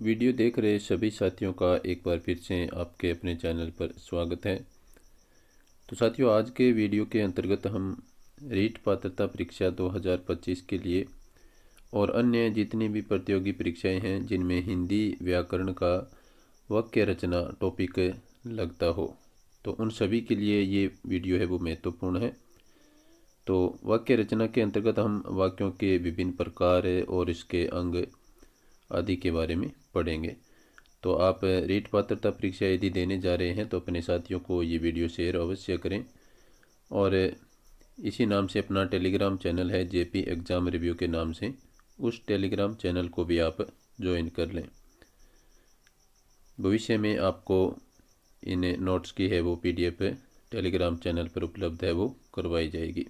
Video देख रहे सभी साथियों का एक बार फिर से आपके अपने चैनल पर स्वागत है। तो साथियों, आज के वीडियो के अंतर्गत हम रीट पात्रता परीक्षा 2025 के लिए और अन्य जितनी भी प्रतियोगी परीक्षाएं हैं जिनमें हिंदी व्याकरण का वाक्य रचना टॉपिक लगता हो, तो उन सभी के लिए ये वीडियो है वो महत्वपूर्ण है। तो वाक्य रचना के अंतर्गत हम वाक्यों के विभिन्न प्रकार और इसके अंग आदि के बारे में पढ़ेंगे। तो आप रीट पात्रता परीक्षा यदि देने जा रहे हैं तो अपने साथियों को ये वीडियो शेयर अवश्य करें और इसी नाम से अपना टेलीग्राम चैनल है जेपी एग्ज़ाम रिव्यू के नाम से, उस टेलीग्राम चैनल को भी आप ज्वाइन कर लें। भविष्य में आपको इन नोट्स की है वो पीडीएफ टेलीग्राम चैनल पर उपलब्ध है वो करवाई जाएगी।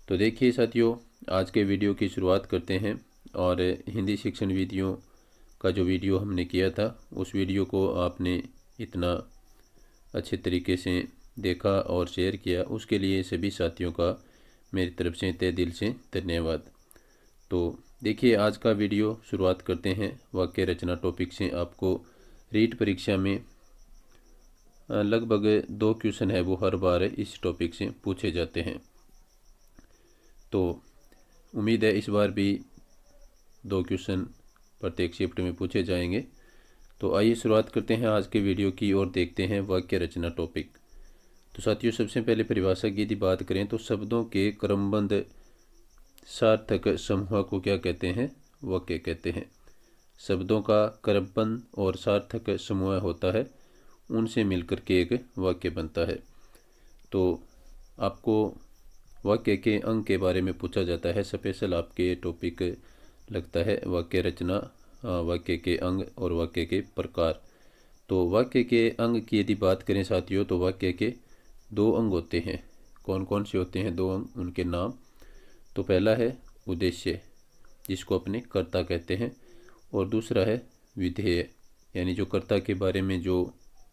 तो देखिए साथियों, आज के वीडियो की शुरुआत करते हैं और हिंदी शिक्षण विधियों का जो वीडियो हमने किया था उस वीडियो को आपने इतना अच्छे तरीके से देखा और शेयर किया, उसके लिए सभी साथियों का मेरी तरफ से तहे दिल से धन्यवाद। तो देखिए, आज का वीडियो शुरुआत करते हैं वाक्य रचना टॉपिक से। आपको रीट परीक्षा में लगभग 2 क्वेश्चन है वो हर बार इस टॉपिक से पूछे जाते हैं, तो उम्मीद है इस बार भी 2 क्वेश्चन प्रत्येक शिफ्ट में पूछे जाएंगे। तो आइए शुरुआत करते हैं आज के वीडियो की और देखते हैं वाक्य रचना टॉपिक। तो साथियों, सबसे पहले परिभाषा की यदि बात करें तो शब्दों के क्रमबद्ध सार्थक समूह को क्या कहते हैं? वाक्य कहते हैं। शब्दों का क्रमबद्ध और सार्थक समूह होता है, उनसे मिलकर के एक वाक्य बनता है। तो आपको वाक्य के अंग के बारे में पूछा जाता है, स्पेशल आपके टॉपिक लगता है वाक्य रचना, वाक्य के अंग और वाक्य के प्रकार। तो वाक्य के अंग की यदि बात करें साथियों तो वाक्य के 2 अंग होते हैं। कौन कौन से होते हैं 2 अंग, उनके नाम? तो पहला है उद्देश्य, जिसको अपने कर्ता कहते हैं, और दूसरा है विधेय, यानी जो कर्ता के बारे में जो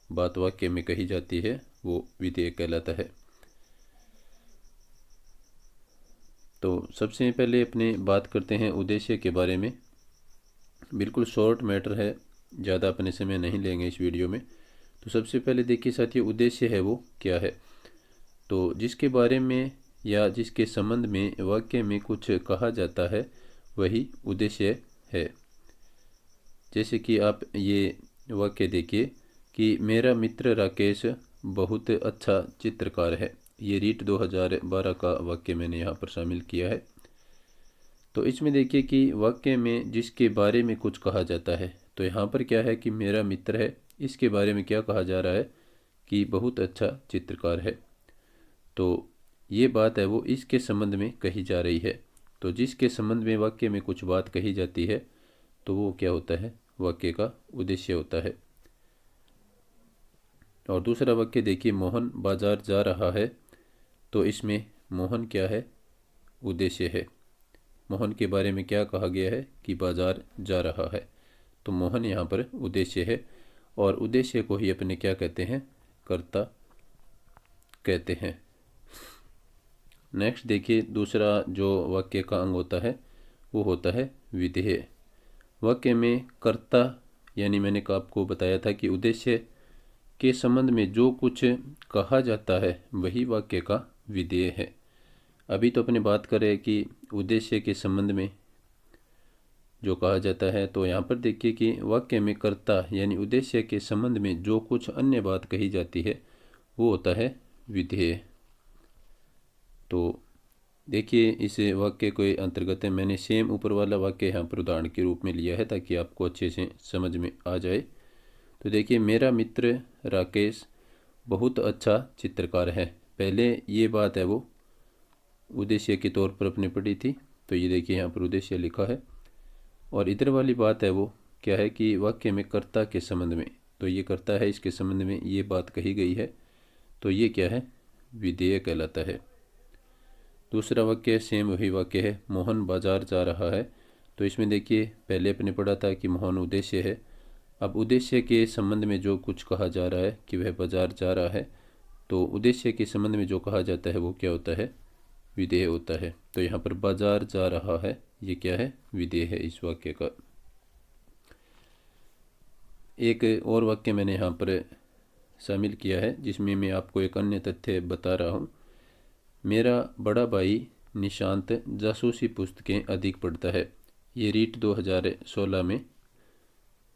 बात वाक्य में कही जाती है वो विधेय कहलाता है। तो सबसे पहले अपने बात करते हैं उद्देश्य के बारे में। बिल्कुल शॉर्ट मैटर है, ज़्यादा अपने समय नहीं लेंगे इस वीडियो में। तो सबसे पहले देखिए साथियों, उद्देश्य है वो क्या है? तो जिसके बारे में या जिसके संबंध में वाक्य में कुछ कहा जाता है वही उद्देश्य है। जैसे कि आप ये वाक्य देखिए कि मेरा मित्र राकेश बहुत अच्छा चित्रकार है। ये रीट 2012 का वाक्य मैंने यहाँ पर शामिल किया है। तो इसमें देखिए कि वाक्य में जिसके बारे में कुछ कहा जाता है, तो यहाँ पर क्या है कि मेरा मित्र है, इसके बारे में क्या कहा जा रहा है कि बहुत अच्छा चित्रकार है। तो ये बात है वो इसके संबंध में कही जा रही है। तो जिसके संबंध में वाक्य में कुछ बात कही जाती है तो वो क्या होता है? वाक्य का उद्देश्य होता है। और दूसरा वाक्य देखिए, मोहन बाजार जा रहा है। तो इसमें मोहन क्या है? उद्देश्य है। मोहन के बारे में क्या कहा गया है कि बाजार जा रहा है, तो मोहन यहाँ पर उद्देश्य है, और उद्देश्य को ही अपने क्या कहते हैं? कर्ता कहते हैं। नेक्स्ट देखिए, दूसरा जो वाक्य का अंग होता है वो होता है विधेय। वाक्य में कर्ता, यानी मैंने आपको बताया था कि उद्देश्य के संबंध में जो कुछ कहा जाता है वही वाक्य का विधेय है। अभी तो अपने बात करें कि उद्देश्य के संबंध में जो कहा जाता है, तो यहाँ पर देखिए कि वाक्य में कर्ता यानी उद्देश्य के संबंध में जो कुछ अन्य बात कही जाती है वो होता है विधेय। तो देखिए, इस वाक्य के अंतर्गत मैंने सेम ऊपर वाला वाक्य यहाँ पर उदाहरण के रूप में लिया है ताकि आपको अच्छे से समझ में आ जाए। तो देखिए, मेरा मित्र राकेश बहुत अच्छा चित्रकार है। पहले ये बात है वो उद्देश्य के तौर पर अपने पढ़ी थी, तो ये देखिए यहाँ पर उद्देश्य लिखा है। और इधर वाली बात है वो क्या है कि वाक्य में कर्ता के संबंध में, तो ये कर्ता है, इसके संबंध में ये बात कही गई है, तो ये क्या है? विधेय कहलाता है। दूसरा वाक्य सेम वही वाक्य है, मोहन बाजार जा रहा है। तो इसमें देखिए पहले अपने पढ़ा था कि मोहन उद्देश्य है। अब उद्देश्य के संबंध में जो कुछ कहा जा रहा है कि वह बाजार जा रहा है, तो उद्देश्य के संबंध में जो कहा जाता है वो क्या होता है? विधेय होता है। तो यहाँ पर बाजार जा रहा है, ये क्या है? विधेय है इस वाक्य का। एक और वाक्य मैंने यहाँ पर शामिल किया है जिसमें मैं आपको एक अन्य तथ्य बता रहा हूँ। मेरा बड़ा भाई निशांत जासूसी पुस्तकें अधिक पढ़ता है। ये रीट 2016 में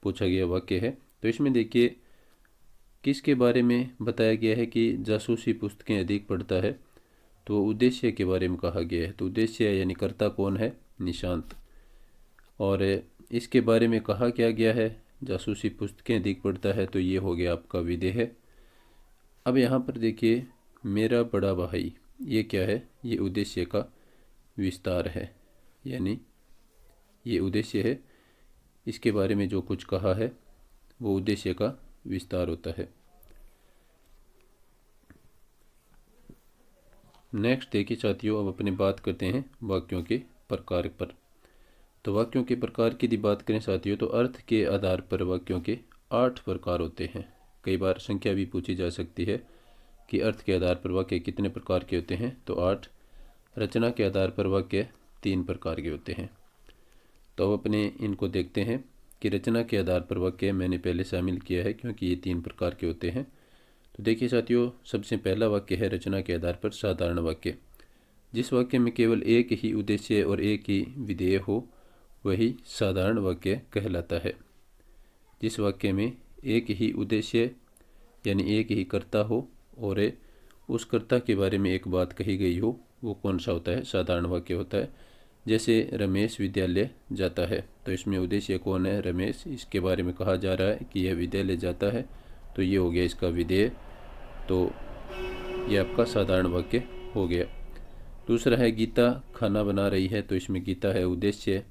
पूछा गया वाक्य है। तो इसमें देखिए किसके बारे में बताया गया है कि जासूसी पुस्तकें अधिक पढ़ता है, तो उद्देश्य के बारे में कहा गया है। तो उद्देश्य यानी कर्ता कौन है? निशांत। और इसके बारे में कहा क्या गया है? जासूसी पुस्तकें अधिक पढ़ता है, तो ये हो गया आपका विधेय है। अब यहाँ पर देखिए मेरा बड़ा भाई, ये क्या है? ये उद्देश्य का विस्तार है, यानी ये उद्देश्य है। इसके बारे में जो कुछ कहा है वो उद्देश्य का विस्तार होता है। नेक्स्ट देखिए साथियों, अब अपनी बात करते हैं वाक्यों के प्रकार पर। तो वाक्यों के प्रकार की यदि बात करें साथियों, तो अर्थ के आधार पर वाक्यों के 8 प्रकार होते हैं। कई बार संख्या भी पूछी जा सकती है कि अर्थ के आधार पर वाक्य कितने प्रकार के होते हैं, तो 8। रचना के आधार पर वाक्य 3 प्रकार के होते हैं। तो अब अपने इनको देखते हैं कि रचना के आधार पर वाक्य मैंने पहले शामिल किया है क्योंकि ये 3 प्रकार के होते हैं। तो देखिए साथियों, सबसे पहला वाक्य है रचना के आधार पर साधारण वाक्य। जिस वाक्य में केवल एक ही उद्देश्य और एक ही विधेय हो वही साधारण वाक्य कहलाता है। जिस वाक्य में एक ही उद्देश्य यानी एक ही कर्ता हो और उस कर्ता के बारे में एक बात कही गई हो, वो कौन सा होता है? साधारण वाक्य होता है। जैसे रमेश विद्यालय जाता है, तो इसमें उद्देश्य कौन है? रमेश। इसके बारे में कहा जा रहा है कि यह विद्यालय जाता है, तो ये हो गया इसका विधेय। तो ये आपका साधारण वाक्य हो गया। दूसरा है गीता खाना बना रही है, तो इसमें गीता है उद्देश्य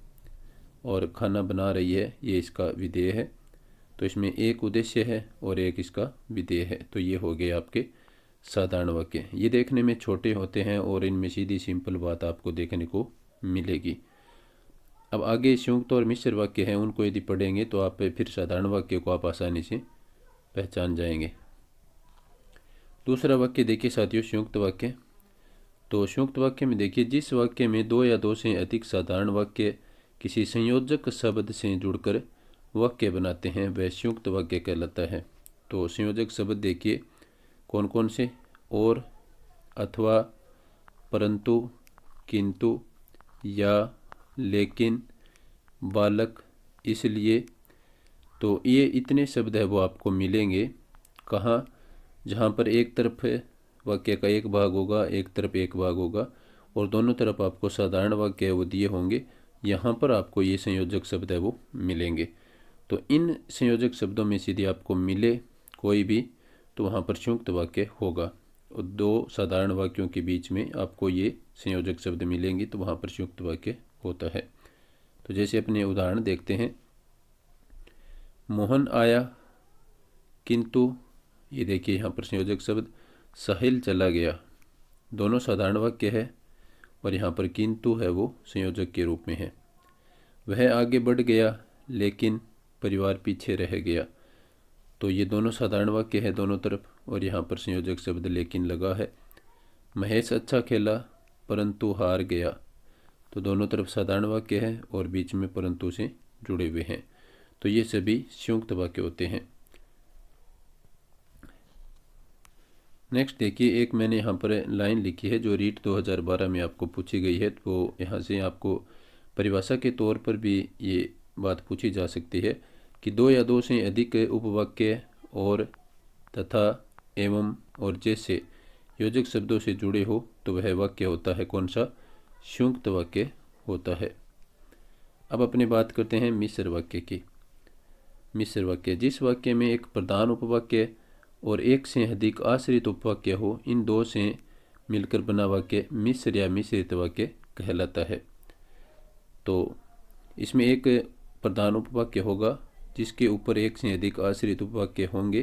और खाना बना रही है ये इसका विधेय है। तो इसमें एक उद्देश्य है और एक इसका विधेय है, तो ये हो गए आपके साधारण वाक्य। ये देखने में छोटे होते हैं और इनमें सीधी सिंपल बात आपको देखने को मिलेगी। अब आगे संयुक्त और मिश्र वाक्य हैं, उनको यदि पढ़ेंगे तो आप फिर साधारण वाक्य को आप आसानी से पहचान जाएंगे। दूसरा वाक्य देखिए साथियों, संयुक्त वाक्य। तो संयुक्त वाक्य में देखिए जिस वाक्य में 2 या 2 से अधिक साधारण वाक्य किसी संयोजक शब्द से जुड़कर वाक्य बनाते हैं वह संयुक्त वाक्य कहलाता है। तो संयोजक शब्द देखिए कौन कौन से? और, अथवा, परंतु, किंतु, या, लेकिन, बालक, इसलिए। तो ये इतने शब्द है वो आपको मिलेंगे कहाँ? जहाँ पर एक तरफ वाक्य का एक भाग होगा, एक तरफ एक भाग होगा और दोनों तरफ आपको साधारण वाक्य है वो दिए होंगे। यहाँ पर आपको ये संयोजक शब्द है वो मिलेंगे। तो इन संयोजक शब्दों में से यदि आपको मिले कोई भी, तो वहाँ पर संयुक्त वाक्य होगा। और 2 साधारण वाक्यों के बीच में आपको ये संयोजक शब्द मिलेंगे, तो वहाँ पर संयुक्त वाक्य होता है। तो जैसे अपने उदाहरण देखते हैं, मोहन आया किंतु, ये देखिए यहाँ पर संयोजक शब्द। साहिल चला गया, दोनों साधारण वाक्य है और यहाँ पर किंतु है वो संयोजक के रूप में है। वह आगे बढ़ गया लेकिन परिवार पीछे रह गया, तो ये दोनों साधारण वाक्य है दोनों तरफ और यहाँ पर संयोजक शब्द लेकिन लगा है। महेश अच्छा खेला परंतु हार गया, तो दोनों तरफ साधारण वाक्य है और बीच में परंतु से जुड़े हुए हैं। तो ये सभी संयुक्त वाक्य होते हैं। नेक्स्ट देखिए, एक मैंने यहाँ पर लाइन लिखी है जो रीट 2012 में आपको पूछी गई है। तो यहाँ से आपको परिभाषा के तौर पर भी ये बात पूछी जा सकती है कि 2 या 2 से अधिक उपवाक्य और, तथा, एवं और जैसे योजक शब्दों से जुड़े हो तो वह वाक्य होता है कौन सा? संयुक्त वाक्य होता है। अब अपनी बात करते हैं मिश्र वाक्य की। मिश्र वाक्य, जिस वाक्य में एक प्रधान उपवाक्य और एक से अधिक आश्रित उपवाक्य हो, इन 2 से मिलकर बना वाक्य मिश्र या मिश्रित वाक्य कहलाता है। तो इसमें एक प्रधान उपवाक्य होगा जिसके ऊपर एक से अधिक आश्रित उपवाक्य होंगे,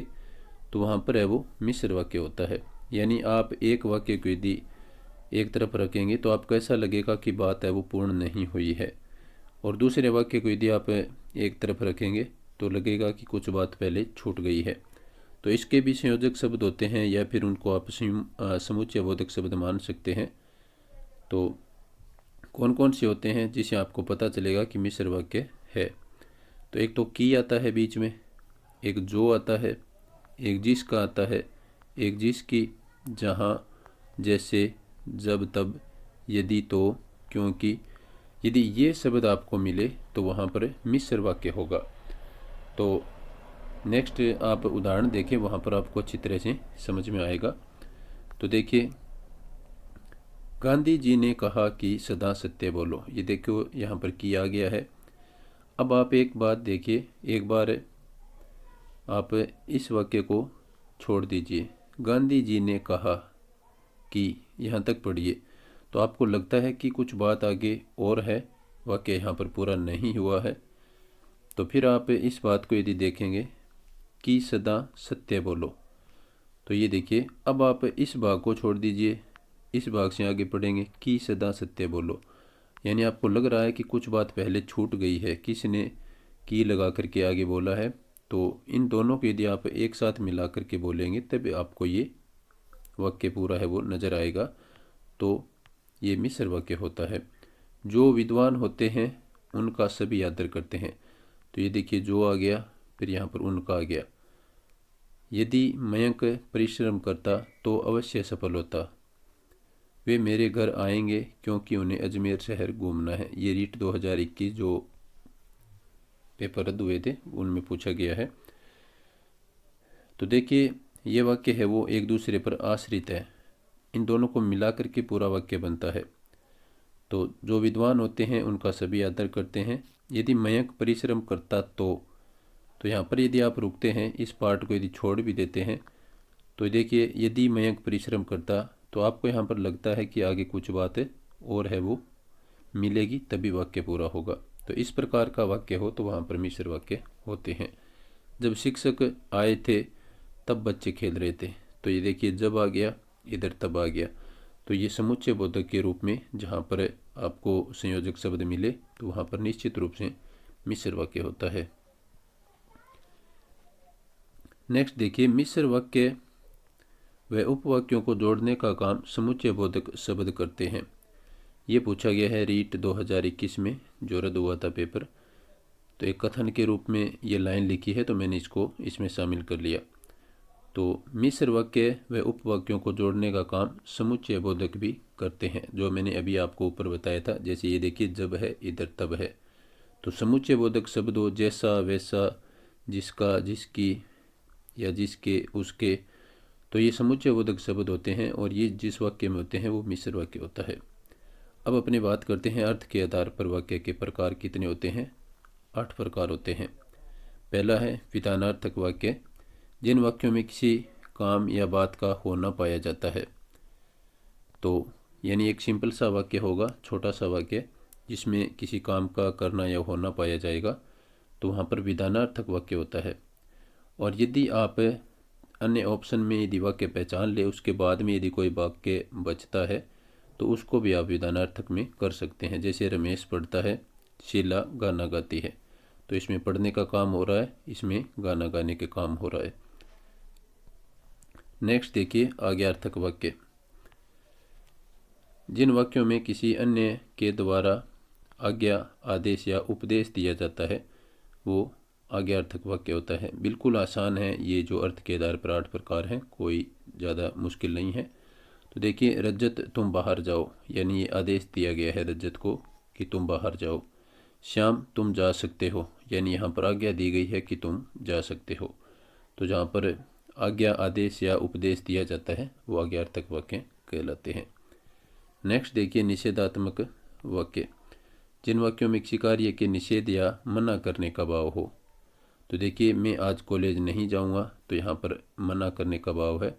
तो वहाँ पर है वो मिश्र वाक्य होता है। यानी आप एक वाक्य को यदि एक तरफ रखेंगे तो आपको ऐसा लगेगा कि बात है वो पूर्ण नहीं हुई है, और दूसरे वाक्य को यदि आप एक तरफ रखेंगे तो लगेगा कि कुछ बात पहले छूट गई है। तो इसके भी संयोजक शब्द होते हैं या फिर उनको आप समुच्चय बोधक शब्द मान सकते हैं। तो कौन कौन से होते हैं जिसे आपको पता चलेगा कि मिश्र वाक्य है? तो एक तो की आता है बीच में, एक जो आता है, एक जिसका आता है, एक जिसकी, जहाँ, जैसे, जब तब, यदि तो, क्योंकि। यदि ये शब्द आपको मिले तो वहाँ पर मिश्र वाक्य होगा। तो नेक्स्ट आप उदाहरण देखें, वहाँ पर आपको अच्छी तरह से समझ में आएगा। तो देखिए, गांधी जी ने कहा कि सदा सत्य बोलो। ये देखो यहाँ पर किया गया है। अब आप एक बात देखिए, एक बार आप इस वाक्य को छोड़ दीजिए। गांधी जी ने कहा कि, यहाँ तक पढ़िए, तो आपको लगता है कि कुछ बात आगे और है, वाक्य यहाँ पर पूरा नहीं हुआ है। तो फिर आप इस बात को यदि देखेंगे कि सदा सत्य बोलो, तो ये देखिए, अब आप इस भाग को छोड़ दीजिए, इस भाग से आगे पढ़ेंगे कि सदा सत्य बोलो। यानी आपको लग रहा है कि कुछ बात पहले छूट गई है, किसने की लगा करके आगे बोला है। तो इन दोनों को यदि आप एक साथ मिला करके बोलेंगे तब आपको ये वाक्य पूरा है वो नज़र आएगा। तो ये मिश्र वाक्य होता है। जो विद्वान होते हैं उनका सभी आदर करते हैं। तो ये देखिए, जो आ गया, फिर यहाँ पर उनका आ गया। यदि मयंक परिश्रम करता तो अवश्य सफल होता। वे मेरे घर आएंगे क्योंकि उन्हें अजमेर शहर घूमना है। ये रीट 2021 जो पेपर रद्द हुए थे उनमें पूछा गया है। तो देखिए, ये वाक्य है वो एक दूसरे पर आश्रित है। इन दोनों को मिला करके पूरा वाक्य बनता है। तो जो विद्वान होते हैं उनका सभी आदर करते हैं। यदि मयंक परिश्रम करता तो यहाँ पर यदि आप रुकते हैं, इस पार्ट को यदि छोड़ भी देते हैं, तो देखिए, यदि मयंक परिश्रम करता, तो आपको यहाँ पर लगता है कि आगे कुछ बात और है वो मिलेगी, तभी वाक्य पूरा होगा। तो इस प्रकार का वाक्य हो तो वहाँ पर मिश्र वाक्य होते हैं। जब शिक्षक आए थे तब बच्चे खेल रहे थे। तो ये देखिए, जब आ गया, इधर तब आ गया। तो ये समुच्चय बोधक के रूप में जहाँ पर आपको संयोजक शब्द मिले तो वहाँ पर निश्चित रूप से मिश्र वाक्य होता है। नेक्स्ट देखिए, मिश्र वाक्य व उपवाक्यों को जोड़ने का काम समुच्चय बोधक शब्द करते हैं। ये पूछा गया है रीट 2021 में जो रद्द हुआ था पेपर। तो एक कथन के रूप में ये लाइन लिखी है, तो मैंने इसको इसमें शामिल कर लिया। तो मिश्र वाक्य व उपवाक्यों को जोड़ने का काम समुच्चय बोधक भी करते हैं, जो मैंने अभी आपको ऊपर बताया था। जैसे ये देखिए, जब है, इधर तब है। तो समुच्चय बोधक शब्दों जैसा, वैसा, जिसका, जिसकी, या जिसके, उसके, तो ये समुच्चय बोधक शब्द होते हैं और ये जिस वाक्य में होते हैं वो मिश्र वाक्य होता है। अब अपनी बात करते हैं अर्थ के आधार पर वाक्य के प्रकार कितने होते हैं। 8 प्रकार होते हैं। पहला है विधानार्थक वाक्य, जिन वाक्यों में किसी काम या बात का होना पाया जाता है। तो यानी एक सिंपल सा वाक्य होगा, छोटा सा वाक्य, जिसमें किसी काम का करना या होना पाया जाएगा, तो वहाँ पर विधानार्थक वाक्य होता है। और यदि आप अन्य ऑप्शन में यदि वाक्य पहचान ले, उसके बाद में यदि कोई वाक्य बचता है तो उसको भी आप विधानार्थक में कर सकते हैं। जैसे रमेश पढ़ता है, शीला गाना गाती है। तो इसमें पढ़ने का काम हो रहा है, इसमें गाना गाने के काम हो रहा है। नेक्स्ट देखिए, आज्ञार्थक वाक्य, जिन वाक्यों में किसी अन्य के द्वारा आज्ञा, आदेश या उपदेश दिया जाता है वो आज्ञार्थक वाक्य होता है। बिल्कुल आसान है ये, जो अर्थ के आधार पर 8 प्रकार हैं, कोई ज़्यादा मुश्किल नहीं है। तो देखिए, रजत तुम बाहर जाओ, यानी ये आदेश दिया गया है रजत को कि तुम बाहर जाओ। श्याम तुम जा सकते हो, यानी यहाँ पर आज्ञा दी गई है कि तुम जा सकते हो। तो जहाँ पर आज्ञा, आदेश या उपदेश दिया जाता है वो आज्ञार्थक वाक्य कहलाते हैं। नेक्स्ट देखिए, निषेधात्मक वाक्य, जिन वाक्यों में किसी कार्य के निषेध या मना करने का भाव हो। तो देखिए, मैं आज कॉलेज नहीं जाऊंगा, तो यहाँ पर मना करने का भाव है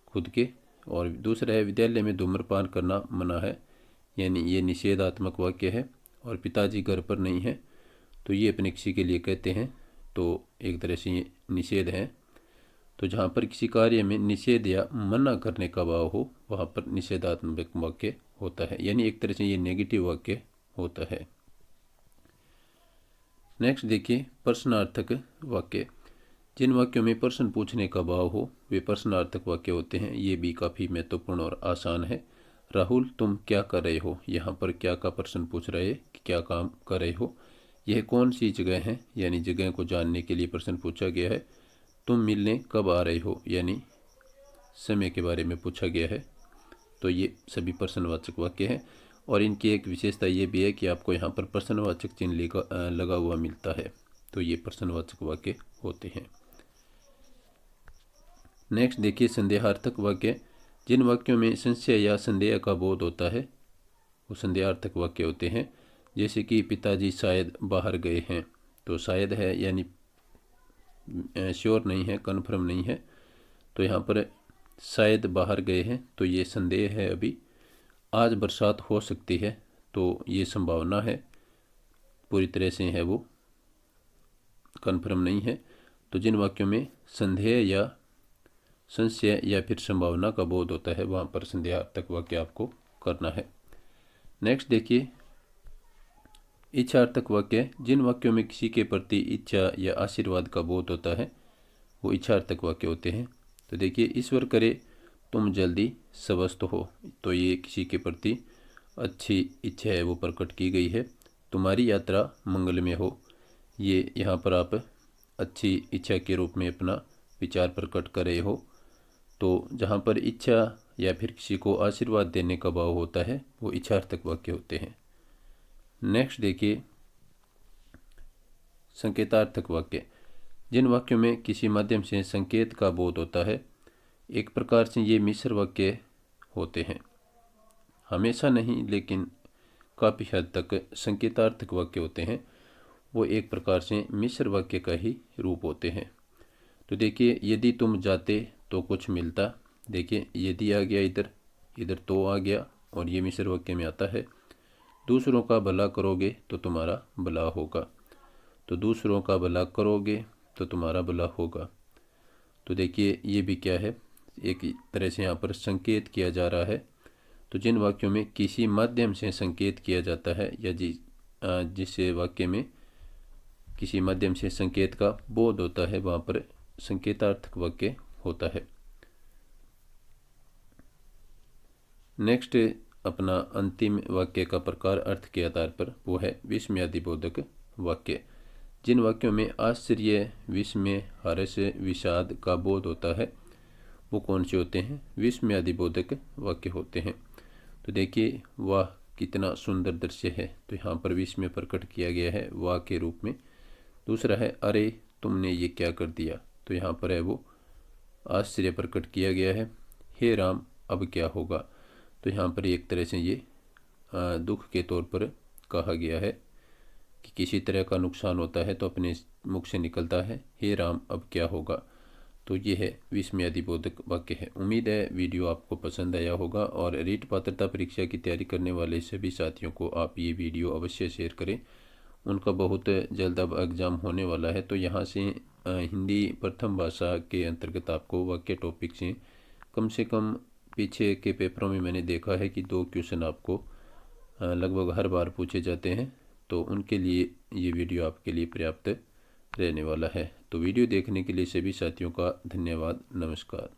खुद के। और दूसरा है विद्यालय में धूम्रपान करना मना है, यानी ये निषेधात्मक वाक्य है। और पिताजी घर पर नहीं है, तो ये अपने किसी के लिए कहते हैं, तो एक तरह से ये निषेध है। तो जहाँ पर किसी कार्य में निषेध या मना करने का भाव हो वहाँ पर निषेधात्मक वाक्य होता है, यानी एक तरह से ये नेगेटिव वाक्य होता है। नेक्स्ट देखिए, प्रश्नार्थक वाक्य, जिन वाक्यों में प्रश्न पूछने का भाव हो वे प्रश्नार्थक वाक्य होते हैं। ये भी काफ़ी महत्वपूर्ण और आसान है। राहुल तुम क्या कर रहे हो, यहाँ पर क्या का प्रश्न पूछ रहे हैं कि क्या काम कर रहे हो। यह कौन सी जगह है, यानी जगह को जानने के लिए प्रश्न पूछा गया है। तुम मिलने कब आ रहे हो, यानी समय के बारे में पूछा गया है। तो ये सभी प्रश्नवाचक वाक्य हैं और इनकी एक विशेषता ये भी है कि आपको यहाँ पर प्रश्नवाचक चिन्ह लगा हुआ मिलता है। तो ये प्रश्नवाचक वाक्य होते हैं। नेक्स्ट देखिए संदेहार्थक वाक्य। जिन वाक्यों में संशय या संदेह का बोध होता है वो संदेहार्थक वाक्य होते हैं। जैसे कि पिताजी शायद बाहर गए हैं, तो शायद है यानी श्योर नहीं है, कन्फर्म नहीं है। तो यहाँ पर शायद बाहर गए हैं तो ये संदेह है अभी। आज बरसात हो सकती है, तो ये संभावना है, पूरी तरह से है वो कन्फर्म नहीं है। तो जिन वाक्यों में संदेह या संशय या फिर संभावना का बोध होता है वहाँ पर संदेहार्थक वाक्य आपको करना है। नेक्स्ट देखिए इच्छार्थक वाक्य। जिन वाक्यों में किसी के प्रति इच्छा या आशीर्वाद का बोध होता है वो इच्छार्थक वाक्य होते हैं। तो देखिए ईश्वर करे तुम जल्दी स्वस्थ हो, तो ये किसी के प्रति अच्छी इच्छा है वो प्रकट की गई है। तुम्हारी यात्रा मंगलमय हो, ये यहाँ पर आप अच्छी इच्छा के रूप में अपना विचार प्रकट कर रहे हो। तो जहाँ पर इच्छा या फिर किसी को आशीर्वाद देने का भाव होता है वो इच्छार्थक वाक्य होते हैं। नेक्स्ट देखिए संकेतार्थक वाक्य। जिन वाक्यों में किसी माध्यम से संकेत का बोध होता है, एक प्रकार से ये मिश्र वाक्य होते हैं। हमेशा नहीं लेकिन काफ़ी हद तक संकेतार्थक वाक्य होते हैं, वो एक प्रकार से मिश्र वाक्य का ही रूप होते हैं। तो देखिए यदि तुम जाते तो कुछ मिलता। देखिए यदि आ गया इधर, इधर तो आ गया और ये मिश्र वाक्य में आता है। दूसरों का भला करोगे तो तुम्हारा भला होगा, तो दूसरों का भला करोगे तो तुम्हारा भला होगा। तो देखिए ये भी क्या है, एक तरह से यहाँ पर संकेत किया जा रहा है। तो जिन वाक्यों में किसी माध्यम से संकेत किया जाता है या जिस वाक्य में किसी माध्यम से संकेत का बोध होता है वहाँ पर संकेतार्थक वाक्य होता है। नेक्स्ट अपना अंतिम वाक्य का प्रकार अर्थ के आधार पर वो है विस्मयादिबोधक वाक्य। जिन वाक्यों में आश्चर्य, विस्मय, हर्ष, विषाद का बोध होता है वो कौन से होते हैं, विस्मयादिबोधक वाक्य होते हैं। तो देखिए वाह कितना सुंदर दृश्य है, तो यहाँ पर विस्मय प्रकट किया गया है वाह के रूप में। दूसरा है अरे तुमने ये क्या कर दिया, तो यहाँ पर है वो आश्चर्य प्रकट किया गया है। हे राम अब क्या होगा, तो यहाँ पर एक तरह से ये दुख के तौर पर कहा गया है कि किसी तरह का नुकसान होता है तो अपने मुख से निकलता है हे राम अब क्या होगा। तो ये है विस्मयादिबोधक वाक्य है। उम्मीद है वीडियो आपको पसंद आया होगा और रीट पात्रता परीक्षा की तैयारी करने वाले सभी साथियों को आप ये वीडियो अवश्य शेयर करें। उनका बहुत जल्द अब एग्ज़ाम होने वाला है, तो यहाँ से हिंदी प्रथम भाषा के अंतर्गत आपको वाक्य टॉपिक से कम पीछे के पेपरों में मैंने देखा है कि 2 क्वेश्चन आपको लगभग हर बार पूछे जाते हैं। तो उनके लिए ये वीडियो आपके लिए पर्याप्त रहने वाला है। तो वीडियो देखने के लिए सभी साथियों का धन्यवाद। नमस्कार।